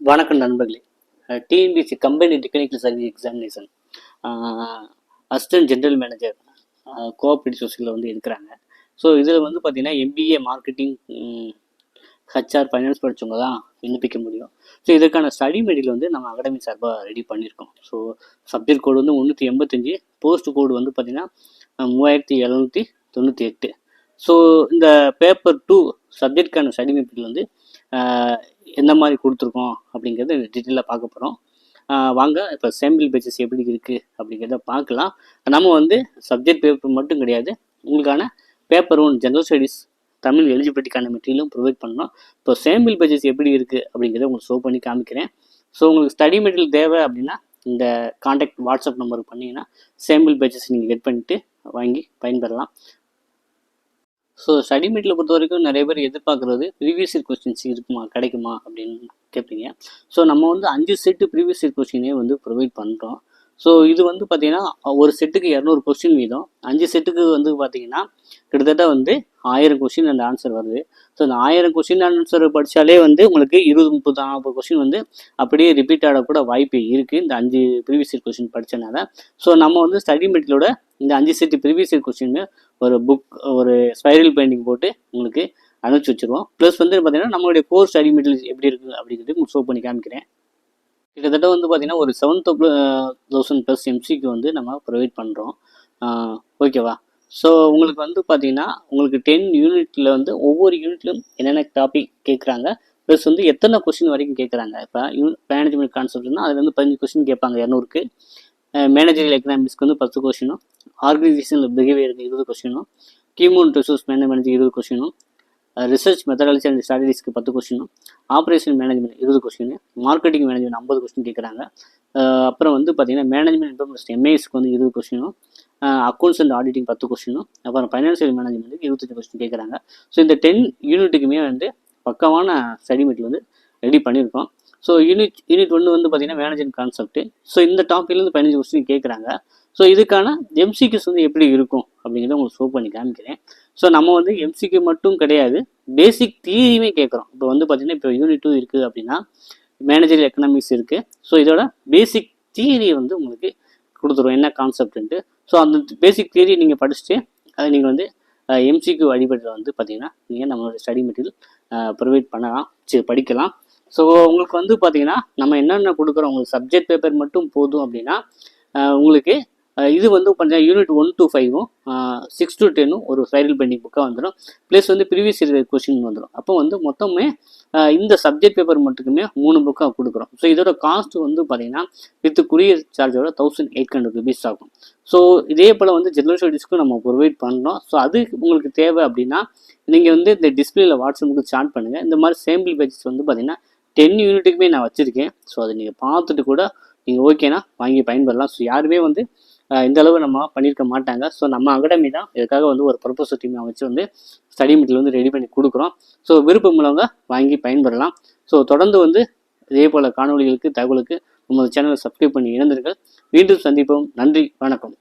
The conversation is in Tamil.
வணக்கம் நண்பர்களே. TNPSC company technical service examination assistant general manager cooperative சொசைட்டியில் வந்து இருக்கிறாங்க. ஸோ இதில் வந்து பார்த்திங்கன்னா எம்பிஏ மார்க்கெட்டிங், ஹெச்ஆர், ஃபைனான்ஸ் படித்தவங்க தான் விண்ணப்பிக்க முடியும். ஸோ இதற்கான ஸ்டடி மெட்டீரியல் வந்து நம்ம அகாடமி சார்பாக ரெடி பண்ணியிருக்கோம். ஸோ சப்ஜெக்ட் கோடு வந்து 385, போஸ்ட் கோடு வந்து பார்த்திங்கன்னா 3798. ஸோ இந்த பேப்பர் 2 சப்ஜெக்டுக்கான ஸ்டடி மெட்டீரியல் வந்து எந்த மாதிரி கொடுத்துருக்கோம் அப்படிங்கிறத டீட்டெயிலாக பார்க்க போகிறோம். வாங்க இப்போ சாம்பிள் பேஜஸ் எப்படி இருக்குது அப்படிங்கிறத பார்க்கலாம். நம்ம வந்து சப்ஜெக்ட் பேப்பர் மட்டும் கிடையாது, உங்களுக்கான பேப்பர் 1 ஜென்ரல் ஸ்டடீஸ் தமிழ் எலிஜிபிலிட்டிக்கான மெட்டீரியலும் ப்ரொவைட் பண்ணோம். இப்போ சாம்பிள் பேஜஸ் எப்படி இருக்குது அப்படிங்கிறத உங்களுக்கு ஷோ பண்ணி காமிக்கிறேன். ஸோ உங்களுக்கு ஸ்டடி மெட்டீரியல் தேவை அப்படின்னா இந்த கான்டாக்ட் வாட்ஸ்அப் நம்பருக்கு பண்ணிங்கன்னா சாம்பிள் பேஜஸ் நீங்கள் கெட் பண்ணிவிட்டு வாங்கி பயன்பெறலாம். ஸோ ஸ்டடி மெட்டீரியல் பொறுத்த வரைக்கும் நிறைய பேர் எதிர்பார்க்குறது ப்ரீவியஸ் இயர் கொஸ்டின்ஸ் இருக்குமா, கிடைக்குமா அப்படின்னு கேட்பீங்க. ஸோ நம்ம வந்து 5 செட்டு ப்ரீவியஸ் இயர் கொஸ்டினே வந்து ப்ரொவைட் பண்ணுறோம். ஸோ இது வந்து பார்த்திங்கன்னா ஒரு செட்டுக்கு 200 கொஸ்டின் வீதம், 5 செட்டுக்கு வந்து பார்த்திங்கன்னா கிட்டத்தட்ட வந்து 1000 கொஸ்டின் அந்த ஆன்சர் வருது. ஸோ அந்த 1000 கொஸ்டின் ஆன்சர் படித்தாலே வந்து உங்களுக்கு 20, 30, 40 கொஸ்டின் வந்து அப்படியே ரிப்பீட் ஆகக்கூட வாய்ப்பு இருக்குது இந்த 5 ப்ரீவியஸ் இயர் கொஸ்டின் படித்தனால. ஸோ நம்ம வந்து ஸ்டடி மெட்டீரியலோட இந்த 5 செட்டு ப்ரீவியஸ் இயர் கொஸ்டின் ஒரு புக், ஒரு ஸ்பைரல் பெயிண்டிங் போட்டு உங்களுக்கு அனுப்பிச்சி வச்சுருவோம். ப்ளஸ் வந்து பார்த்திங்கன்னா நம்மளுடைய கோர் ஸ்டடி மெட்டீரியல் எப்படி இருக்குது அப்படிங்கிறது உங்களுக்கு ஷோ பண்ணி காமிக்கிறேன். கிட்டத்தட்ட வந்து பார்த்திங்கன்னா ஒரு 7,000+ எம்சிக்கு வந்து நம்ம ப்ரொவைட் பண்ணுறோம். ஓகேவா? ஸோ உங்களுக்கு வந்து பார்த்திங்கன்னா உங்களுக்கு 10 யூனிட்டில் வந்து ஒவ்வொரு யூனிட்லையும் என்னென்ன டாபிக் கேட்குறாங்க, ப்ளஸ் வந்து எத்தனை கொஸ்டின் வரைக்கும் கேட்குறாங்க. இப்போ மேனேஜ்மெண்ட் கான்செப்ட்னா அதில் வந்து 15 கொஸ்டின் கேட்பாங்க 200க்கு. மேனேஜரியல் எக்கனாமிக்ஸ்க்கு வந்து 10 கொஸ்டினும், ஆர்கனைசேஷனல் பிஹேவியருக்கு 20 கொஸ்டினும், ஹியூமன் ரிசோர்ஸ் மேனேஜ்மெண்ட்டுக்கு 20 கொஸ்டினும், ரிசர்ச் மெத்தடாலஜி அண்ட் ஸ்ட்ராட்டஜிஸ்க்கு 10 கொஸ்டினும், operation management 20 question, marketing management 50 question கேட்குறாங்க. அப்புறம் வந்து பார்த்திங்கன்னா மேனேஜ்மெண்ட் இன்ஃபர்மேஷன் எம்ஏஎஸ்க்கு வந்து 20 கொஸ்டினும், அக்கௌண்ட்ஸ் அண்ட் ஆடிட்டிங் 10 கொஸ்டினும், அப்புறம் ஃபைனான்சியல் மேனேஜ்மெண்ட்டுக்கு 25 கொஸ்டின் கேட்குறாங்க. ஸோ இந்த 10 யூனிட்டுக்குமே வந்து பக்கமான ஸ்டடி மெட்டீரியல் வந்து ரெடி பண்ணியிருக்கோம். ஸோ யூனிட் 1 வந்து பார்த்திங்கன்னா மேனேஜ்மெண்ட் கான்செப்ட். ஸோ இந்த டாப்பிக்லேருந்து 15 கொஸ்டின் கேட்குறாங்க. ஸோ இதுக்கான எம்சிக்யூஸ் வந்து எப்படி இருக்கும் அப்படிங்கிறத உங்களுக்கு ஷோ பண்ணி காமிக்கிறேன். ஸோ நம்ம வந்து எம்சிக்யூ மட்டும் கிடையாது, பேசிக் தியரியுமே கேட்குறோம். இப்போ வந்து பார்த்திங்கன்னா இப்போ யூனிட் 2 இருக்குது அப்படின்னா மேனேஜரியல் எக்கனாமிக்ஸ் இருக்குது. ஸோ இதோட பேசிக் தியரியை வந்து உங்களுக்கு கொடுத்துருவோம், என்ன கான்செப்ட்ன்ட்டு. ஸோ அந்த பேசிக் தியரியை நீங்கள் படிச்சுட்டு அதை நீங்கள் வந்து எம்சிக்யூ அடிப்படையில் வந்து பார்த்திங்கன்னா நீங்கள் நம்மளோட ஸ்டடி மெட்டீரியல் ப்ரொவைட் பண்ணலாம், படிக்கலாம். ஸோ உங்களுக்கு வந்து பார்த்திங்கன்னா நம்ம என்னென்ன கொடுக்குறோம், உங்களுக்கு சப்ஜெக்ட் பேப்பர் மட்டும் போதும் அப்படின்னா உங்களுக்கு இது வந்து பார்த்தீங்கன்னா யூனிட் 1 to 5, 6 to 10 ஒரு ஸ்பைரல் பெயிண்டிங் புக்காக வந்துடும். ப்ளஸ் வந்து ப்ரீவியஸ் இயர் கொஸ்டின் வந்துடும். அப்போ வந்து மொத்தமே இந்த சப்ஜெக்ட் பேப்பர் மட்டுக்குமே 3 புக்காக கொடுக்குறோம். ஸோ இதோட காஸ்ட் வந்து பார்த்தீங்கன்னா வித் குரியர் சார்ஜோட 1800 rupees ஆகும். ஸோ இதே போல் வந்து ஜெனரல் ஸ்டடீஸ்க்கும் நம்ம ப்ரொவைட் பண்ணுறோம். ஸோ அது உங்களுக்கு தேவை அப்படின்னா நீங்கள் வந்து இந்த டிஸ்பிளேல வாட்ஸ்அப்புக்கு சாட் பண்ணுங்கள். இந்த மாதிரி சாம்பிள் பேஜஸ் வந்து பார்த்தீங்கன்னா 10 யூனிட்டுக்குமே நான் வச்சுருக்கேன். ஸோ அதை நீங்கள் பார்த்துட்டு கூட நீங்கள் ஓகேனா வாங்கி பயன்பெறலாம். ஸோ யாருமே வந்து இந்த அளவு நம்ம பண்ணியிருக்க மாட்டாங்க. ஸோ நம்ம அகாடமி தான் இதுக்காக வந்து ஒரு ப்ரொபோசல் டீமை வச்சு வந்து ஸ்டடி மெட்டீரியல் வந்து ரெடி பண்ணி கொடுக்குறோம். ஸோ விருப்பம் உள்ளவங்க வாங்கி பயன்பெறலாம். ஸோ தொடர்ந்து வந்து இதே போல் காணொலிகளுக்கு, தகவலுக்கு நம்ம சேனலை சப்ஸ்கிரைப் பண்ணி இணைந்திருங்கள். மீண்டும் சந்திப்போம். நன்றி, வணக்கம்.